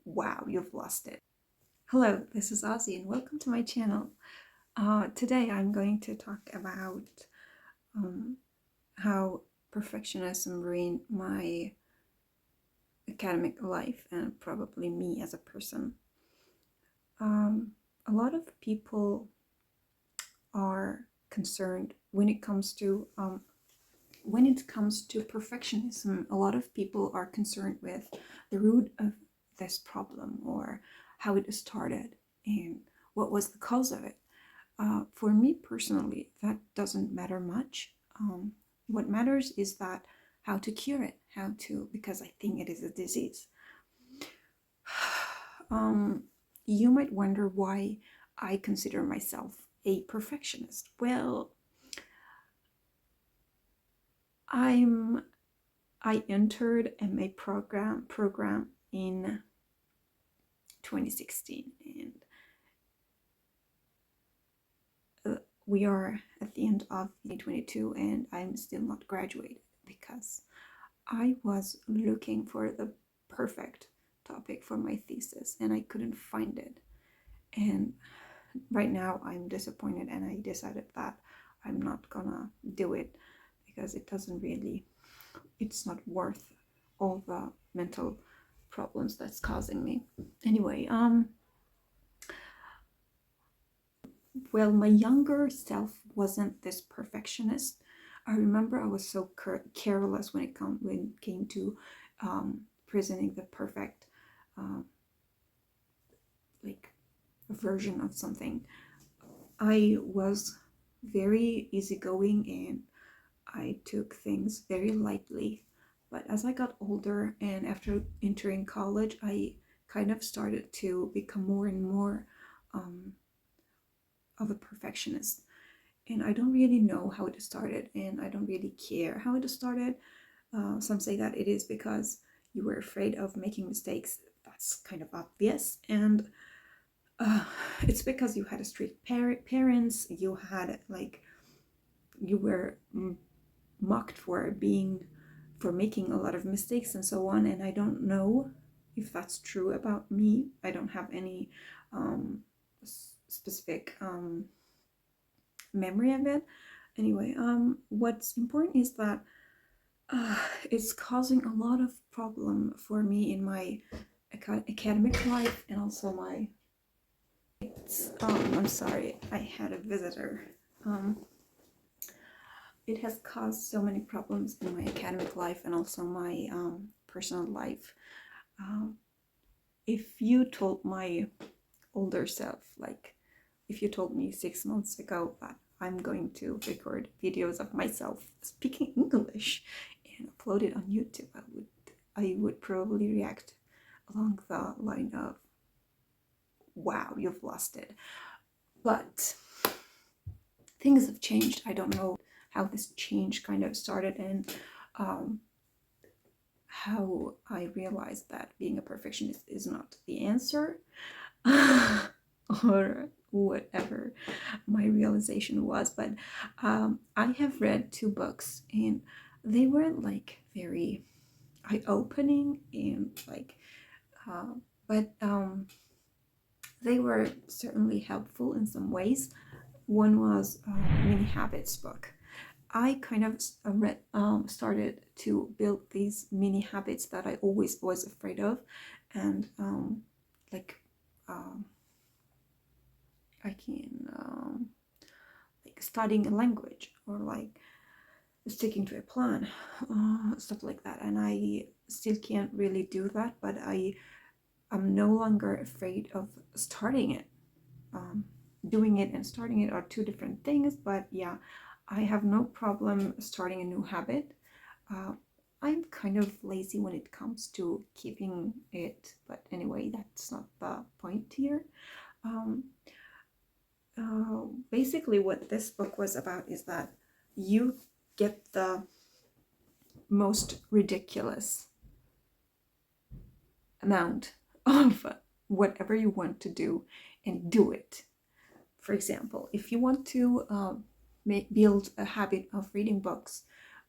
wow, you've lost it. Hello, this is Ozzy and welcome to my channel. Today I'm going to talk about um, how perfectionism ruined my academic life and probably me as a person. A lot of people are concerned when it comes to perfectionism. A lot of people are concerned with the root of this problem, or how it started and what was the cause of it. For me personally, that doesn't matter much. What matters is that how to cure it, because I think it is a disease. You might wonder why I consider myself a perfectionist. Well, I entered MA program in 2016, and we are at the end of 2022 and I'm still not graduated because I was looking for the perfect topic for my thesis and I couldn't find it. And right now I'm disappointed, and I decided that I'm not gonna do it because it's not worth all the mental problems that's causing me. Anyway, well, my younger self wasn't this perfectionist. I remember I was so careless when it came to presenting the perfect like version of something. I was very easygoing and I took things very lightly. But as I got older and after entering college, I kind of started to become more and more of a perfectionist. And I don't really know how it started, and I don't really care how it started. Some say that it is because you were afraid of making mistakes. That's kind of obvious. And it's because you had a strict parents, you were mocked for making a lot of mistakes and so on. And I don't know if that's true about me. I don't have any specific memory of it. Anyway, what's important is that it's causing a lot of problem for me in my academic life, and also my I'm sorry, I had a visitor. It has caused so many problems in my academic life and also my personal life. If you told my older self, like if you told me 6 months ago that I'm going to record videos of myself speaking English and upload it on YouTube, I would probably react along the line of, wow, you've lost it. But things have changed. I don't know how this change kind of started, and how I realized that being a perfectionist is not the answer. Or whatever my realization was. But I have read 2 books and they weren't like very eye-opening, and but they were certainly helpful in some ways. One was Mini Habits book. I kind of started to build these mini habits that I always was afraid of, and I can like studying a language, or like sticking to a plan, stuff like that. And I still can't really do that, but I'm no longer afraid of starting it. Doing it and starting it are 2 different things, but yeah, I have no problem starting a new habit. I'm kind of lazy when it comes to keeping it, but anyway, that's not the point here. Basically what this book was about is that you get the most ridiculous amount of whatever you want to do and do it. For example, if you want to build a habit of reading books,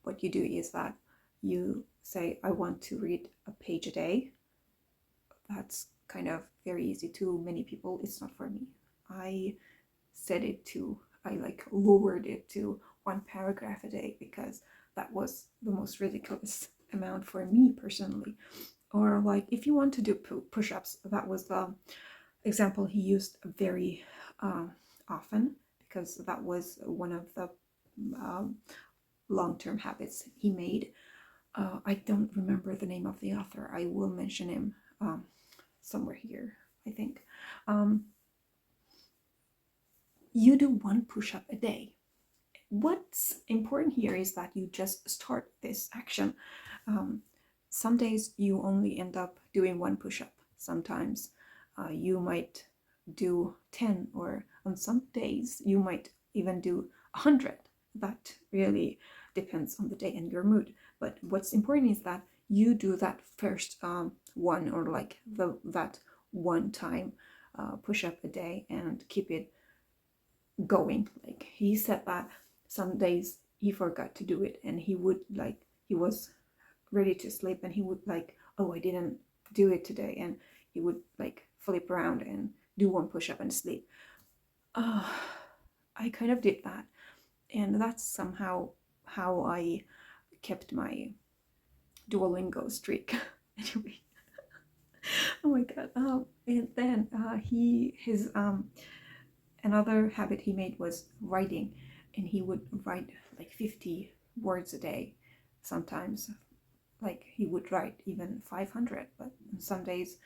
what you do is that you say, I want to read a page a day. That's kind of very easy to many people, it's not for me. I set it to, I like lowered it to 1 paragraph a day because that was the most ridiculous amount for me personally. Or like if you want to do push-ups, that was the example he used very often, because that was one of the um, long-term habits he made. I don't remember the name of the author. I will mention him somewhere here, I think. You do 1 push-up a day. What's important here is that you just start this action. Some days you only end up doing 1 push-up. Sometimes you might do 10, or on some days you might even do 100. That really depends on the day and your mood. But what's important is that you do that first one, or like that one time push-up a day, and keep it going. Like he said that some days he forgot to do it, and he would like, he was ready to sleep, and he would like, oh, I didn't do it today, and he would like flip around and do 1 push-up and sleep. I kind of did that, and that's somehow how I kept my Duolingo streak. Anyway, oh my god. And then his another habit he made was writing, and he would write like 50 words a day. Sometimes like he would write even 500, but some days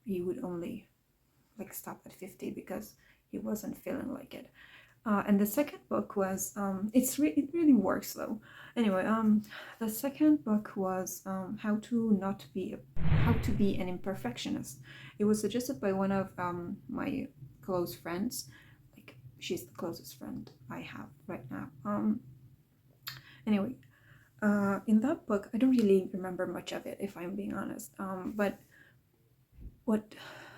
he would only like stop at 50 because he wasn't feeling like it. And the second book was it really works though. Anyway, the second book was how to be an imperfectionist. It was suggested by one of my close friends. Like she's the closest friend I have right now. Anyway, in that book, I don't really remember much of it, if I'm being honest. But what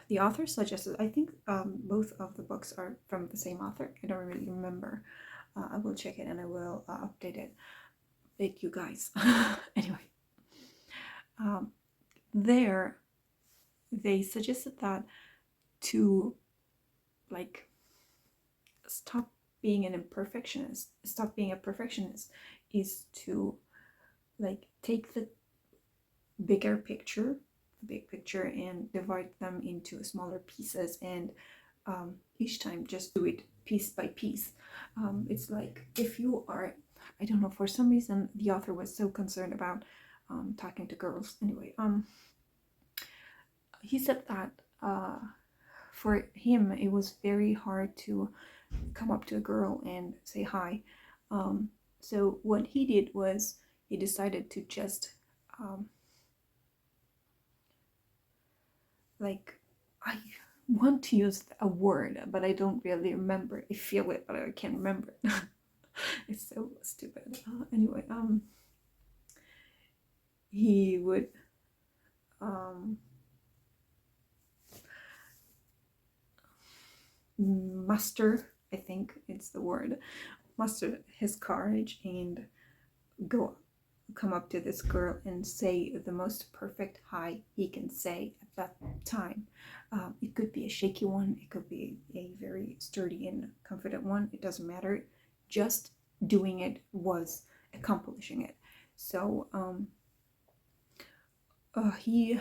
the author suggested, I think both of the books are from the same author. I don't really remember. I will check it and I will update you guys. Anyway, there they suggested that to like stop being a perfectionist is to like take the big picture and divide them into smaller pieces, and each time just do it piece by piece. It's like if you are, I don't know, for some reason the author was so concerned about talking to girls. Anyway, he said that for him it was very hard to come up to a girl and say hi. So what he did was he decided to just like, I want to use a word, but I don't really remember. I feel it, but I can't remember it. It's so stupid. Anyway, he would muster, I think it's the word, muster his courage and come up to this girl and say the most perfect hi he can say at that time. It could be a shaky one, it could be a very sturdy and confident one, it doesn't matter. Just doing it was accomplishing it. So he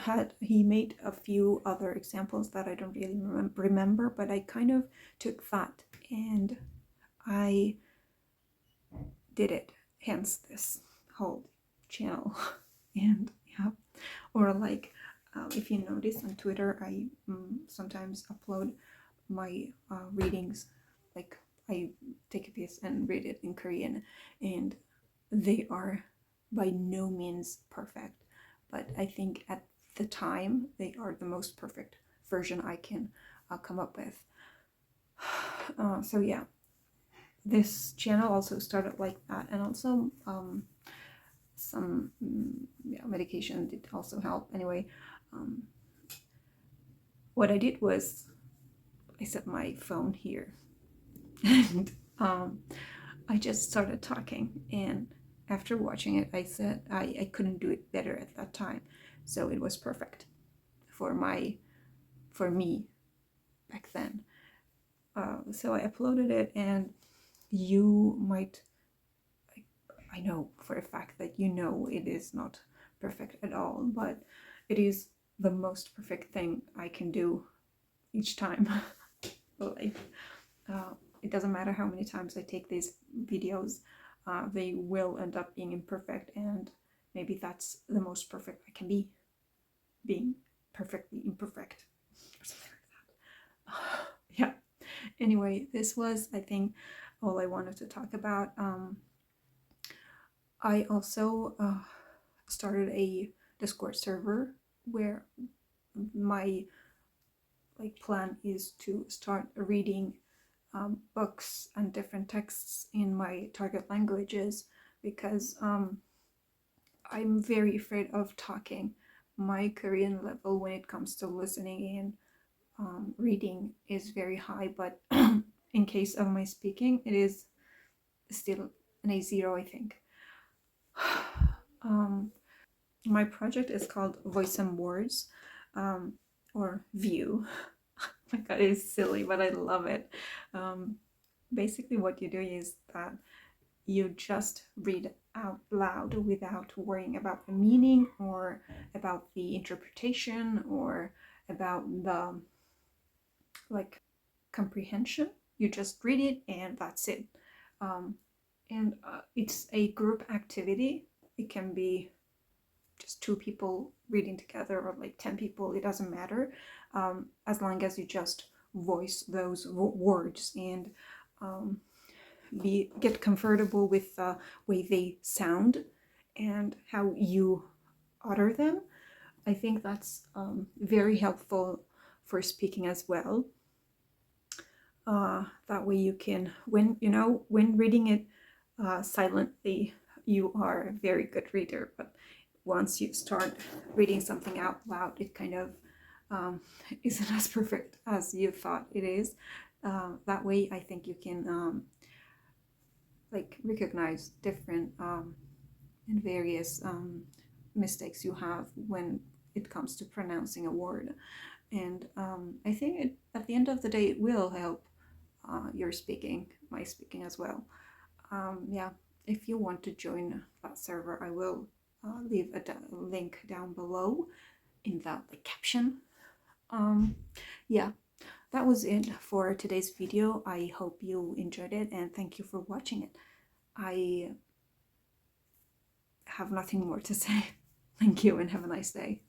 made a few other examples that I don't really remember, but I kind of took that and I did it, hence this whole channel. And yeah, or like if you notice on Twitter, I sometimes upload my readings. Like I take a piece and read it in Korean, and they are by no means perfect, but I think at the time they are the most perfect version I can come up with. So yeah, this channel also started like that, and also some medication did also help. Anyway, what I did was I set my phone here and I just started talking, and after watching it I said I couldn't do it better at that time, so it was perfect for me back then. So I uploaded it, and you might, I know for a fact that you know it is not perfect at all, but it is the most perfect thing I can do each time. Like, it doesn't matter how many times I take these videos, they will end up being imperfect, and maybe that's the most perfect I can be, being perfectly imperfect or something like that. Yeah. Anyway, this was, I think, all I wanted to talk about. I also started a Discord server where my plan is to start reading books and different texts in my target languages, because I'm very afraid of talking. My Korean level when it comes to listening and reading is very high, but in case of my speaking, it is still an A0, I think. My project is called Voice and Words, or View. Oh my god, it is silly, but I love it. Basically, what you do is that you just read out loud without worrying about the meaning or about the interpretation or about the comprehension. You just read it and that's it. And it's a group activity. It can be just 2 people reading together or 10 people, it doesn't matter, as long as you just voice those words and get comfortable with the way they sound and how you utter them. I think that's very helpful for speaking as well. That way you can, when reading it silently, you are a very good reader, but once you start reading something out loud, it kind of isn't as perfect as you thought it is. That way I think you can recognize different and various mistakes you have when it comes to pronouncing a word. And I think at the end of the day, it will help my speaking as well. Yeah, if you want to join that server, I will leave a link down below in the caption. Yeah, that was it for today's video. I hope you enjoyed it, and thank you for watching it. I have nothing more to say. Thank you and have a nice day.